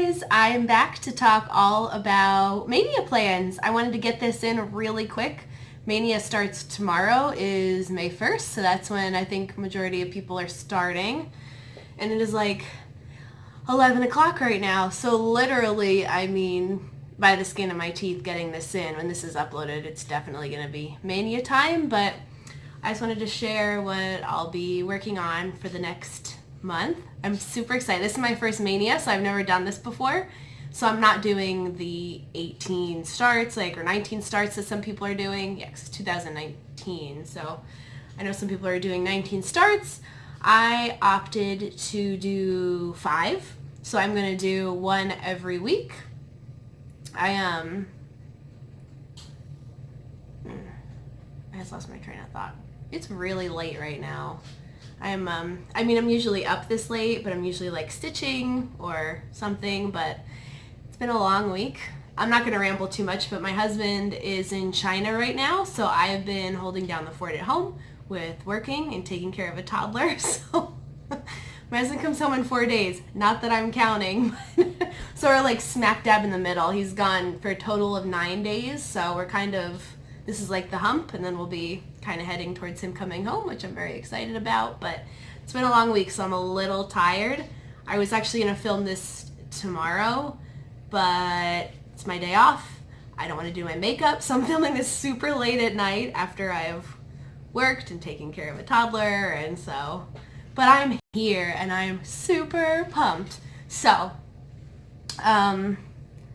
guys, I'm back to talk all about Mania plans. I wanted to get this in really quick. Mania starts tomorrow, is May 1st, so that's when I think majority of people are starting. And it is like 11 o'clock right now, so literally, I mean, by the skin of my teeth getting this in. When this is uploaded, it's definitely going to be Mania time, but I just wanted to share what I'll be working on for the next month. I'm super excited. This is my first Mania, so I've never done this before. So I'm not doing the 18 starts, or 19 starts that some people are doing. Yeah, 'cause it's 2019, so I know some people are doing 19 starts. I opted to do 5, so I'm going to do one every week. I just lost my train of thought. It's really late right now. I'm usually up this late, but I'm usually like stitching or something, but it's been a long week. I'm not going to ramble too much, but my husband is in China right now, so I have been holding down the fort at home with working and taking care of a toddler. So my husband comes home in 4 days. Not that I'm counting. So we're like smack dab in the middle. He's gone for a total of 9 days, so we're this is like the hump, and then we'll be kind of heading towards him coming home, which I'm very excited about. But it's been a long week, so I'm a little tired. I was actually going to film this tomorrow, but it's my day off. I don't want to do my makeup, so I'm filming this super late at night after I've worked and taken care of a toddler, and so, but I'm here and I'm super pumped. So,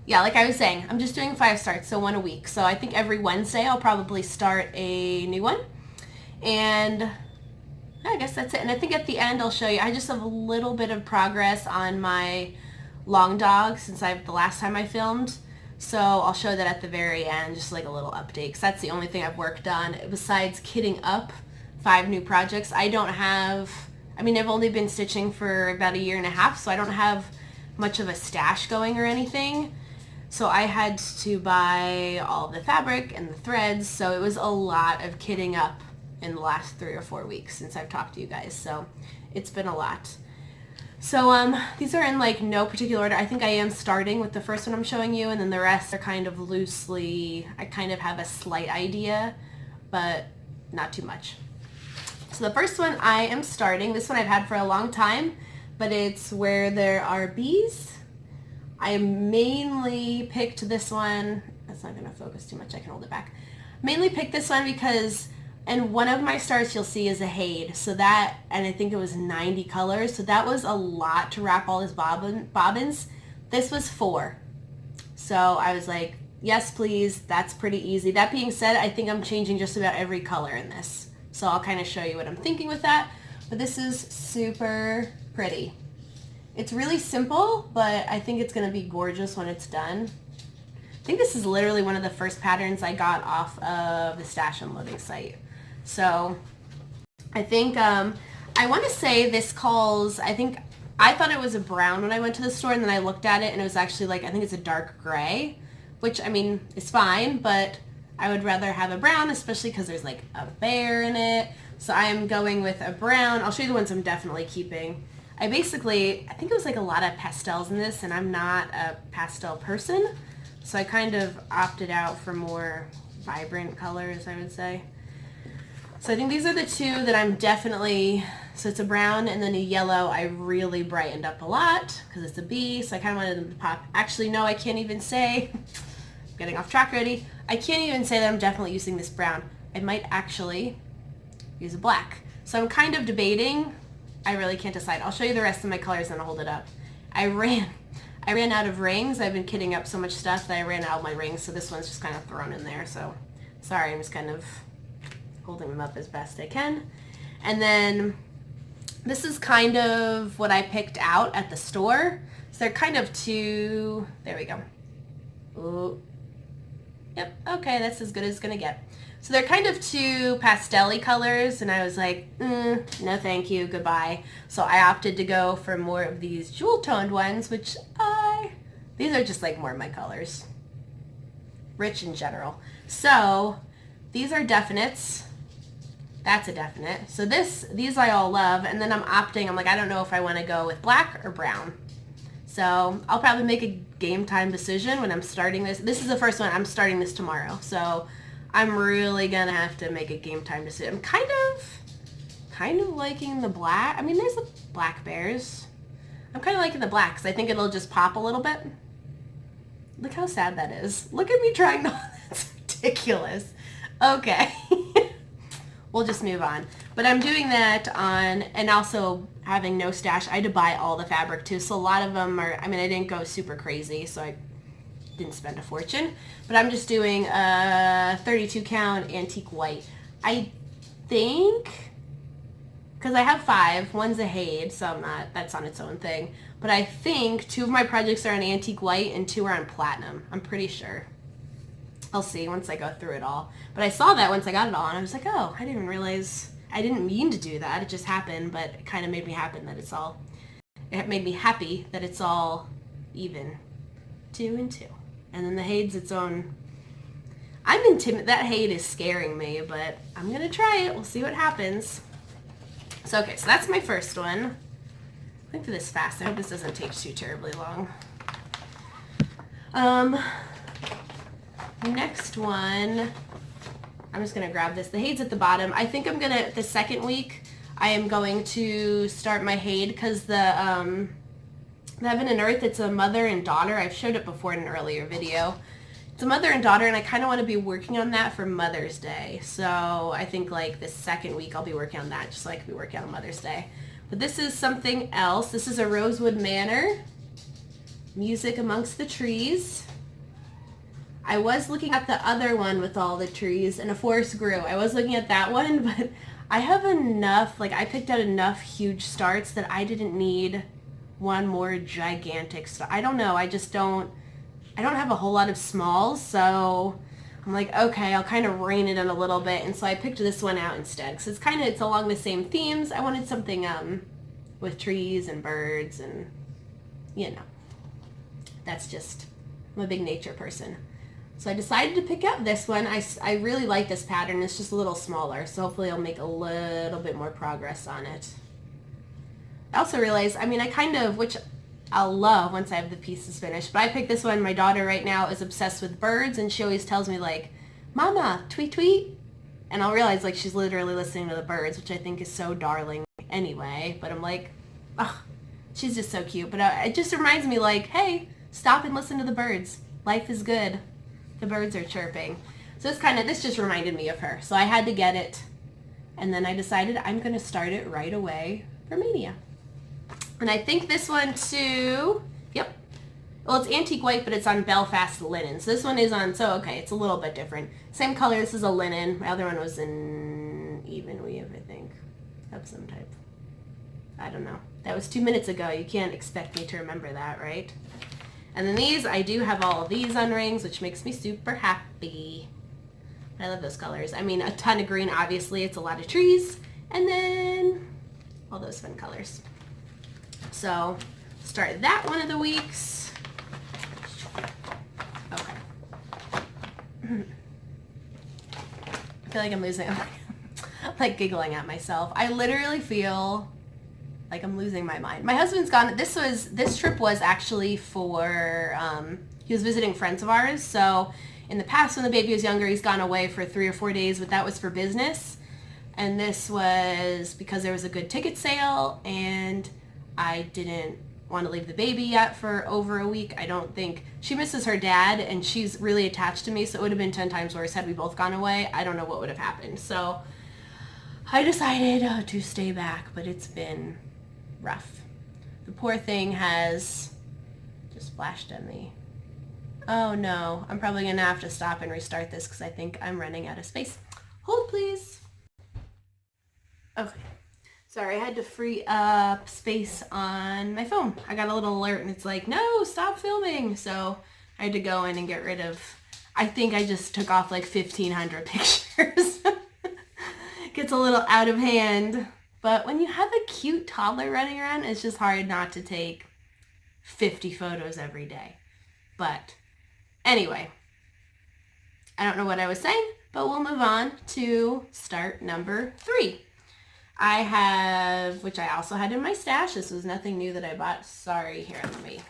yeah, like I was saying, I'm just doing 5 starts, so 1 a week. So I think every Wednesday I'll probably start a new one. And I guess that's it. And I think at the end I'll show you, I just have a little bit of progress on my long dog since the last time I filmed. So I'll show that at the very end, just like a little update, because that's the only thing I've worked on besides kitting up 5 new projects. I've only been stitching for about 1.5 years, so I don't have much of a stash going or anything. So I had to buy all the fabric and the threads, so it was a lot of kitting up in the last 3 or 4 weeks since I've talked to you guys, so it's been a lot. So these are in like no particular order. I think I am starting with the first one I'm showing you, and then the rest are kind of loosely, I kind of have a slight idea, but not too much. So the first one I am starting, this one I've had for a long time, but it's where there are bees. I mainly picked this one, that's not going to focus too much, I can hold it back. Mainly picked this one because, and one of my starts you'll see is a Hade, so that, and I think it was 90 colors, so that was a lot to wrap all his bobbins. This was 4. So I was like, yes please, that's pretty easy. That being said, I think I'm changing just about every color in this. So I'll kind of show you what I'm thinking with that, but this is super pretty. It's really simple, but I think it's going to be gorgeous when it's done. I think this is literally one of the first patterns I got off of the Stash Unloading site. So I think, I want to say this calls, I thought it was a brown when I went to the store, and then I looked at it and it was actually like, I think it's a dark gray, which is fine, but I would rather have a brown, especially because there's like a bear in it. So I am going with a brown. I'll show you the ones I'm definitely keeping. I think it was like a lot of pastels in this, and I'm not a pastel person, so I kind of opted out for more vibrant colors, I would say. So I think these are the 2 that I'm definitely, so it's a brown and then a yellow I really brightened up a lot because it's a bee, so I kind of wanted them to pop. Actually, no, I can't even say, I'm getting off track already, I can't even say that I'm definitely using this brown. I might actually use a black. So I'm kind of debating. I really can't decide. I'll show you the rest of my colors and I'll hold it up. I ran out of rings. I've been kitting up so much stuff that I ran out of my rings, so this one's just kind of thrown in there. So sorry, I'm just kind of holding them up as best I can. And then this is kind of what I picked out at the store. So they're kind of 2, there we go. Ooh. Yep, okay, that's as good as it's gonna get. So they're kind of 2 pastel-y colors, and I was like, no thank you, goodbye. So I opted to go for more of these jewel-toned ones, which these are just like more of my colors. Rich in general. So these are definites. That's a definite. So these I all love, and then I'm like, I don't know if I want to go with black or brown. So I'll probably make a game time decision when I'm starting this. This is the first one. I'm starting this tomorrow. So I'm really going to have to make a game time decision. I'm kind of liking the black. I mean, there's the black bears. I'm kind of liking the black because I think it'll just pop a little bit. Look how sad that is. Look at me trying to... That's ridiculous. Okay. We'll just move on. But I'm doing that on... And also having no stash. I had to buy all the fabric too. So a lot of them are... I mean, I didn't go super crazy. So I didn't spend a fortune. But I'm just doing a 32 count antique white. I think... Because I have 5. One's a Haid, so I'm not, that's on its own thing. But I think 2 of my projects are on antique white and 2 are on platinum. I'm pretty sure. I'll see once I go through it all. But I saw that once I got it all, and I was like, oh, I didn't even realize, I didn't mean to do that. It just happened, but it kind of made me happen that it's all, it made me happy that it's all even. 2 and 2. And then the Haid's its own. I'm intimidated. That Haid is scaring me, but I'm going to try it. We'll see what happens. So, okay, so that's my first one. I think for this fast. I hope this doesn't take too terribly long. Next one, I'm just going to grab this. The Haid's at the bottom. I think I'm going to, the second week, I am going to start my Haid because the Heaven and Earth, it's a mother and daughter. I've showed it before in an earlier video. It's a mother and daughter, and I kind of want to be working on that for Mother's Day. So I think like the second week I'll be working on that, just so I can be working on Mother's Day. But this is something else. This is a Rosewood Manor. Music Amongst the Trees. I was looking at the other one with all the trees, and A Forest Grew. I was looking at that one, but I have enough, like I picked out enough huge starts that I didn't need one more gigantic start. I don't know. I don't have a whole lot of smalls, so I'm like, okay, I'll kind of rein it in a little bit, and so I picked this one out instead, because it's along the same themes. I wanted something with trees and birds, and you know, that's just, I'm a big nature person. So I decided to pick up this one. I really like this pattern. It's just a little smaller, so hopefully I'll make a little bit more progress on it. I also realized, I mean, which I'll love once I have the pieces finished. But I picked this one. My daughter right now is obsessed with birds, and she always tells me like, Mama, tweet, tweet. And I'll realize like she's literally listening to the birds, which I think is so darling anyway. But I'm like, oh, she's just so cute. But it just reminds me like, hey, stop and listen to the birds. Life is good. The birds are chirping. So this just reminded me of her. So I had to get it. And then I decided I'm going to start it right away for Mania. And I think this one too, yep. Well, it's antique white, but it's on Belfast linen. So this one is on, so okay, it's a little bit different. Same color, this is a linen. My other one was in even weave, I think, of some type. I don't know. That was 2 minutes ago. You can't expect me to remember that, right? And then these, I do have all of these on rings, which makes me super happy. I love those colors. I mean, a ton of green, obviously. It's a lot of trees. And then all those fun colors. So, start that one of the weeks. Okay. I feel like I'm losing, like giggling at myself. I literally feel like I'm losing my mind. My husband's gone, this trip was actually for, he was visiting friends of ours. So in the past when the baby was younger, he's gone away for 3 or 4 days, but that was for business. And this was because there was a good ticket sale, and I didn't want to leave the baby yet for over a week. I don't think, she misses her dad, and she's really attached to me, so it would have been 10 times worse had we both gone away. I don't know what would have happened. So I decided to stay back, but it's been rough. The poor thing has just splashed at me. Oh no, I'm probably gonna have to stop and restart this because I think I'm running out of space. Hold please. Okay. Sorry, I had to free up space on my phone. I got a little alert and it's like, no, stop filming. So I had to go in and get rid of, I think I just took off like 1,500 pictures. Gets a little out of hand. But when you have a cute toddler running around, it's just hard not to take 50 photos every day. But anyway, I don't know what I was saying, but we'll move on to start number 3. I have, which I also had in my stash. This was nothing new that I bought. Sorry, here, let me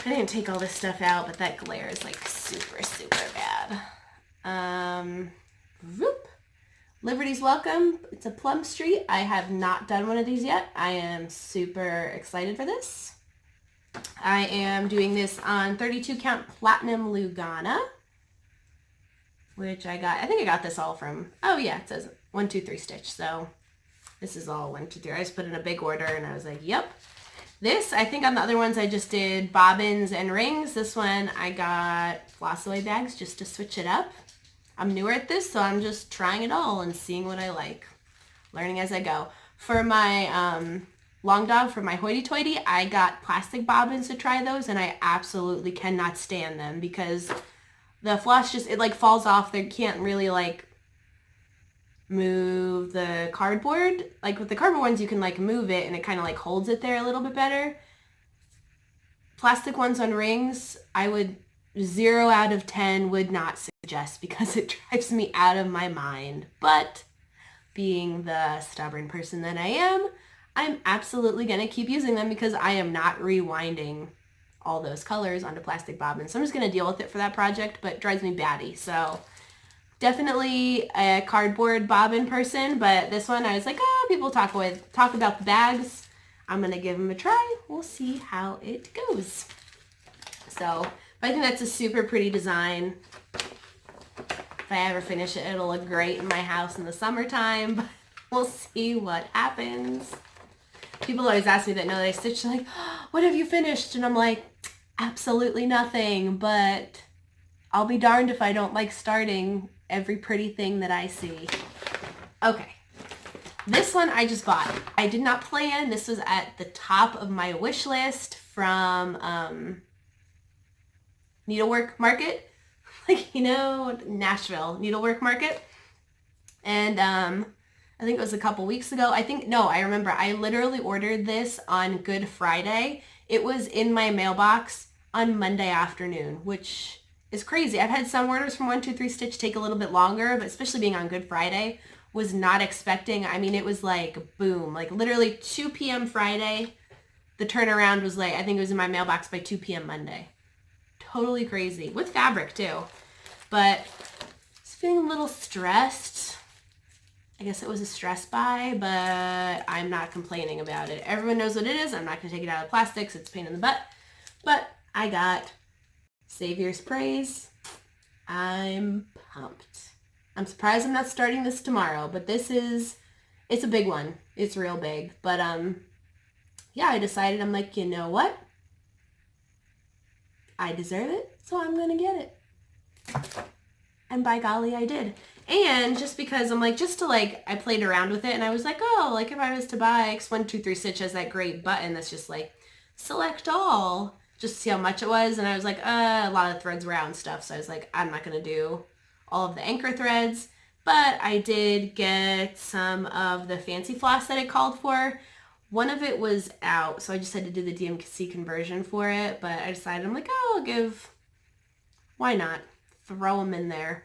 I didn't take all this stuff out, but that glare is like super, super bad. Whoop. Liberty's Welcome. It's a Plum Street. I have not done one of these yet. I am super excited for this. I am doing this on 32 count Platinum Lugana, which I think I got this all from, oh yeah, it says 1, 2, 3 stitch. So this is all 1, 2, 3. I just put in a big order and I was like, yep. This, I think on the other ones I just did bobbins and rings. This one I got floss away bags just to switch it up. I'm newer at this, so I'm just trying it all and seeing what I like. Learning as I go. For my long dog, for my hoity-toity, I got plastic bobbins to try those, and I absolutely cannot stand them because the floss just, it like falls off. They can't really like move the cardboard. Like with the cardboard ones, you can like move it and it kind of like holds it there a little bit better. Plastic ones on rings, I would 0 out of 10 would not suggest because it drives me out of my mind. But being the stubborn person that I am, I'm absolutely going to keep using them because I am not rewinding all those colors onto plastic bobbins. So I'm just going to deal with it for that project, but it drives me batty. So definitely a cardboard bobbin person, but this one I was like, oh, people talk about the bags. I'm going to give them a try. We'll see how it goes. So, but I think that's a super pretty design. If I ever finish it, it'll look great in my house in the summertime, but we'll see what happens. People always ask me that know that I stitch, like, oh, what have you finished? And I'm like, absolutely nothing, but I'll be darned if I don't like starting every pretty thing that I see. Okay. This one I just bought. I did not plan. This was at the top of my wish list from Needlework Market. Like, you know, Nashville Needlework Market. And I think it was a couple weeks ago. I remember I literally ordered this on Good Friday. It was in my mailbox on Monday afternoon, which is crazy. I've had some orders from 1, 2, 3 Stitch take a little bit longer, but especially being on Good Friday, was not expecting. I mean, it was like boom, like literally 2 p.m. Friday. The turnaround was like, I think it was in my mailbox by 2 p.m. Monday. Totally crazy. With fabric too. But just feeling a little stressed. I guess it was a stress buy, but I'm not complaining about it. Everyone knows what it is. I'm not going to take it out of plastics. It's a pain in the butt. But I got Savior's Praise. I'm pumped. I'm surprised I'm not starting this tomorrow, but it's a big one. It's real big. But yeah, I decided, I'm like, you know what? I deserve it, so I'm going to get it. And by golly, I did. And just because I'm like, I played around with it and I was like, oh, like if I was to buy X1, 2, 3 Stitch has that great button that's just like, select all, just to see how much it was. And I was like, a lot of threads were out and stuff. So I was like, I'm not going to do all of the anchor threads. But I did get some of the fancy floss that it called for. One of it was out, so I just had to do the DMC conversion for it. But I decided, I'm like, oh, why not? Throw them in there.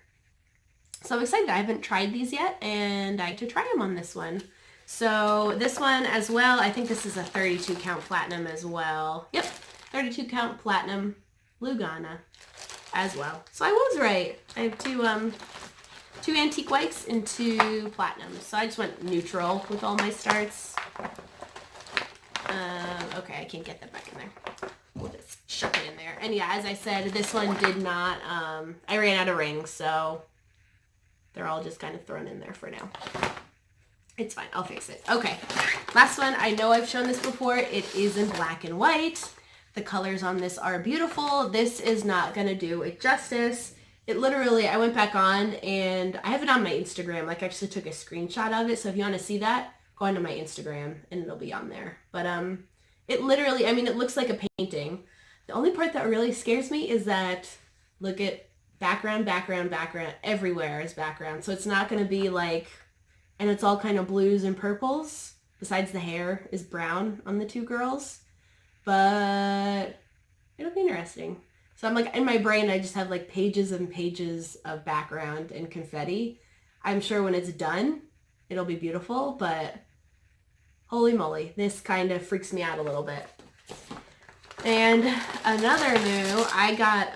So I'm excited. I haven't tried these yet, and I get to try them on this one. So this one as well, I think this is a 32 count platinum as well. Yep, 32 count platinum Lugana as well. So I was right. I have two antique whites and 2 platinums. So I just went neutral with all my starts. Okay, I can't get that back in there. We'll just chuck it in there. And yeah, as I said, this one did not, I ran out of rings, so they're all just kind of thrown in there for now. It's fine. I'll fix it. Okay. Last one. I know I've shown this before. It is in black and white. The colors on this are beautiful. This is not going to do it justice. It literally, I went back on and I have it on my Instagram. Like I actually took a screenshot of it. So if you want to see that, go onto my Instagram and it'll be on there. But it literally, I mean, it looks like a painting. The only part that really scares me is that, look at background, background, background. Everywhere is background. So it's not going to be like, and it's all kind of blues and purples. Besides the hair is brown on the 2 girls. But it'll be interesting. So I'm like, in my brain, I just have like pages and pages of background and confetti. I'm sure when it's done, it'll be beautiful, but holy moly, this kind of freaks me out a little bit. And another new, I got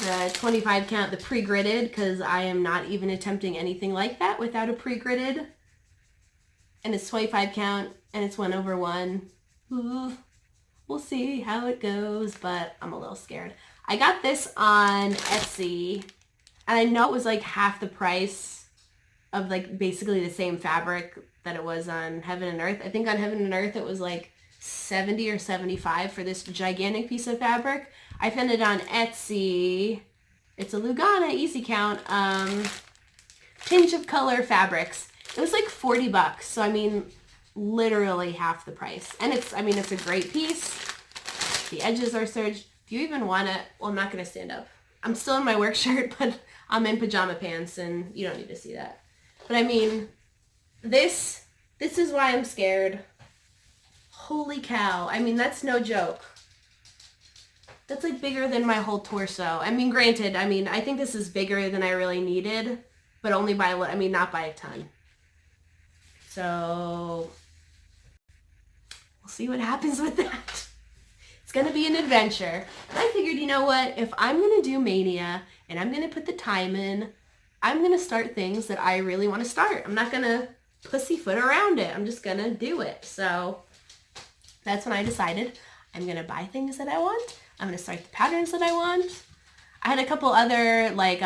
the 25 count, the pre-gridded, because I am not even attempting anything like that without a pre-gridded. And it's 25 count, and it's 1/1. Ooh, we'll see how it goes, but I'm a little scared. I got this on Etsy, and I know it was like half the price of like basically the same fabric that it was on Heaven and Earth. I think on Heaven and Earth it was like 70 or 75 for this gigantic piece of fabric. I found it on Etsy. It's a Lugana Easy Count Tinge of Color Fabrics. It was like $40, so I mean literally half the price. And it's a great piece. The edges are serged. If you even want it, well, I'm not going to stand up. I'm still in my work shirt, but I'm in pajama pants and you don't need to see that. But I mean, this is why I'm scared. Holy cow. I mean, that's no joke. That's like bigger than my whole torso. I mean, granted, I think this is bigger than I really needed, but only by, not by a ton. So we'll see what happens with that. It's going to be an adventure. But I figured, you know what? If I'm going to do Mania and I'm going to put the time in, I'm going to start things that I really want to start. I'm not going to pussyfoot around it. I'm just going to do it. So that's when I decided I'm going to buy things that I want. I'm going to start the patterns that I want. I had a couple other, like,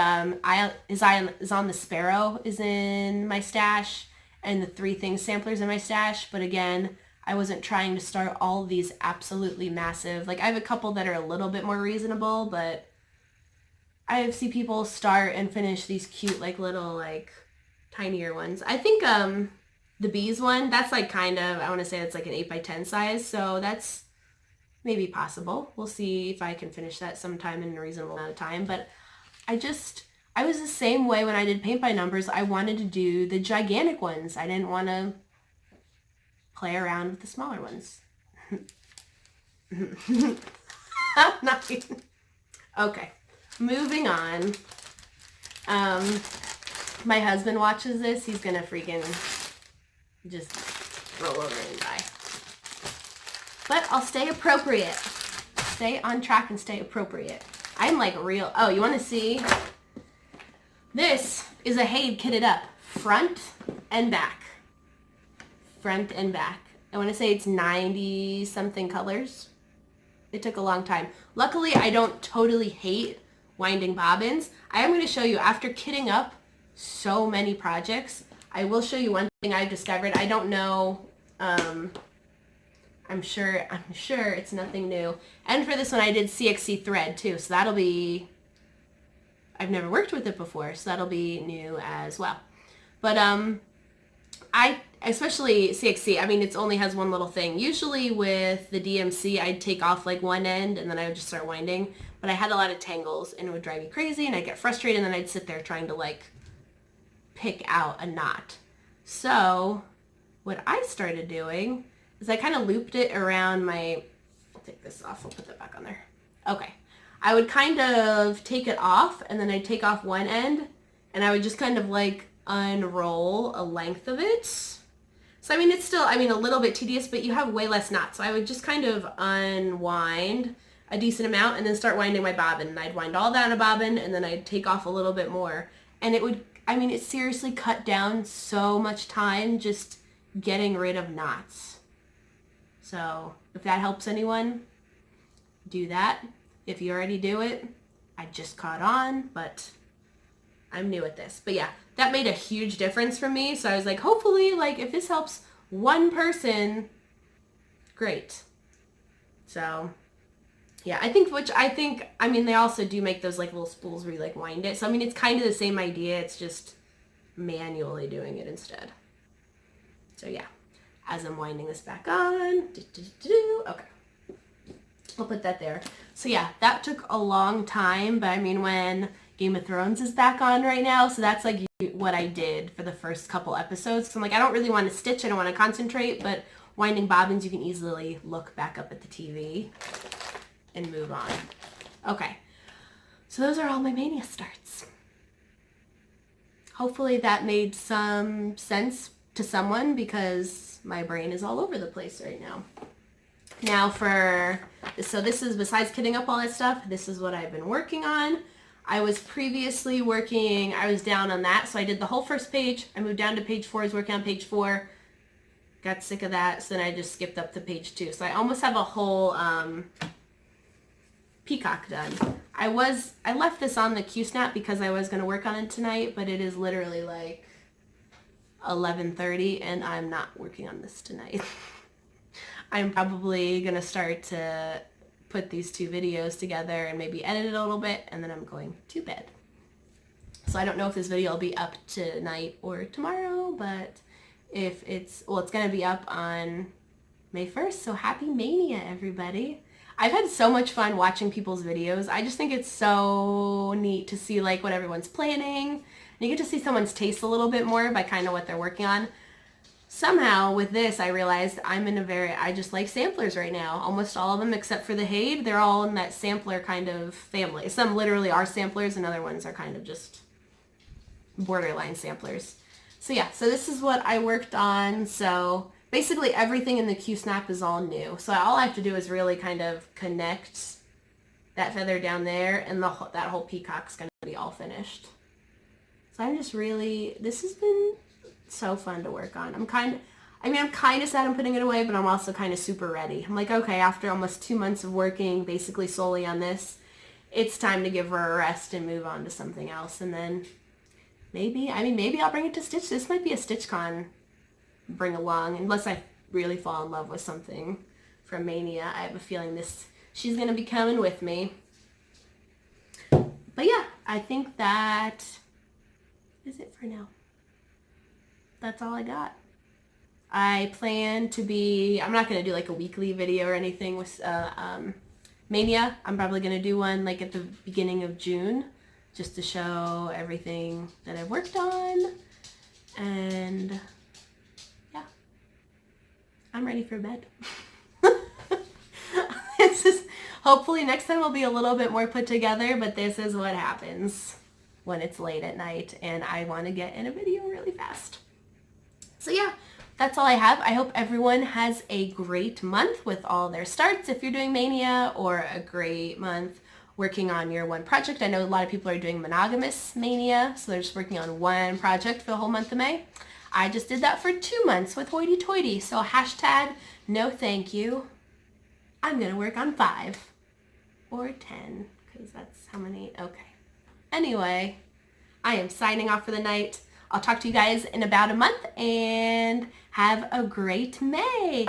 Is on the Sparrow is in my stash, and the 3 Things samplers in my stash. But again, I wasn't trying to start all of these absolutely massive. Like, I have a couple that are a little bit more reasonable, but I see people start and finish these cute, like, little, like, tinier ones. I think the bees one, that's like kind of, I want to say it's like an 8x10 size, so that's maybe possible. We'll see if I can finish that sometime in a reasonable amount of time. But I was the same way when I did paint by numbers. I wanted to do the gigantic ones. I didn't want to play around with the smaller ones. Not even. Okay, moving on. My husband watches this. He's gonna freaking just roll over and die. But I'll stay appropriate. Stay on track and stay appropriate. I'm like real. Oh, you want to see? This is a Haid kitted up. Front and back. Front and back. I want to say it's 90 something colors. It took a long time. Luckily, I don't totally hate winding bobbins. I am going to show you, after kitting up so many projects, I will show you one thing I've discovered. I don't know, I'm sure it's nothing new. And for this one, I did CXC thread too, so that'll be, I've never worked with it before, so that'll be new as well. But especially CXC, it only has one little thing. Usually with the DMC, I'd take off like one end and then I would just start winding. But I had a lot of tangles and it would drive me crazy and I'd get frustrated and then I'd sit there trying to like pick out a knot. So what I started doing is I kind of looped it around my, I'll take this off, I'll put that back on there. Okay. I would kind of take it off and then I'd take off one end and I would just kind of like unroll a length of it. So it's still, a little bit tedious, but you have way less knots. So I would just kind of unwind a decent amount and then start winding my bobbin. And I'd wind all that in a bobbin and then I'd take off a little bit more. And it would, it seriously cut down so much time just getting rid of knots. So if that helps anyone, do that. If you already do it, I just caught on, but I'm new at this. But yeah, that made a huge difference for me. So I was like, hopefully, like, if this helps one person, great. So yeah, I think, they also do make those like little spools where you like wind it. So it's kind of the same idea. It's just manually doing it instead. So yeah, as I'm winding this back on, okay. I'll put that there. So yeah, that took a long time, but when Game of Thrones is back on right now, so that's like what I did for the first couple episodes. So I'm like, I don't really want to stitch, I don't want to concentrate, but winding bobbins, you can easily look back up at the TV and move on. Okay, so those are all my Mania starts. Hopefully that made some sense to someone because my brain is all over the place right now. Now so this is, besides kitting up all that stuff, this is what I've been working on. I was previously working, I was down on that, so I did the whole first page. I moved down to page 4, I was working on page 4. Got sick of that, so then I just skipped up to page 2. So I almost have a whole peacock done. I left this on the Q-snap because I was going to work on it tonight, but it is literally like 11:30 and I'm not working on this tonight. I'm probably going to start to put these 2 videos together and maybe edit it a little bit, and then I'm going to bed. So I don't know if this video will be up tonight or tomorrow, but if it's going to be up on May 1st, so happy Mania, everybody. I've had so much fun watching people's videos. I just think it's so neat to see like what everyone's planning. And you get to see someone's taste a little bit more by kind of what they're working on. Somehow with this, I realized I just like samplers right now. Almost all of them except for the Haid, they're all in that sampler kind of family. Some literally are samplers and other ones are kind of just borderline samplers. So yeah, so this is what I worked on. So basically everything in the Q-snap is all new. So all I have to do is really kind of connect that feather down there, and that whole peacock's going to be all finished. So I'm just this has been so fun to work on. I'm kind of sad I'm putting it away, but I'm also kind of super ready. I'm like, okay, after almost 2 months of working basically solely on this, it's time to give her a rest and move on to something else. And then maybe I'll bring it to Stitch. This might be a StitchCon bring along, unless I really fall in love with something from Mania. I have a feeling she's going to be coming with me. But yeah, I think that is it for now. That's all I got. I plan to I'm not going to do like a weekly video or anything with Mania. I'm probably going to do one like at the beginning of June, just to show everything that I've worked on. And yeah, I'm ready for bed. Hopefully next time will be a little bit more put together, but this is what happens when it's late at night and I want to get in a video really fast. So yeah, that's all I have. I hope everyone has a great month with all their starts if you're doing Mania, or a great month working on your one project. I know a lot of people are doing monogamous Mania, so they're just working on one project for the whole month of May. I just did that for 2 months with Hoity Toity, so hashtag no thank you. I'm going to work on 5 or 10, because that's how many. Okay. Anyway, I am signing off for the night. I'll talk to you guys in about a month, and have a great May.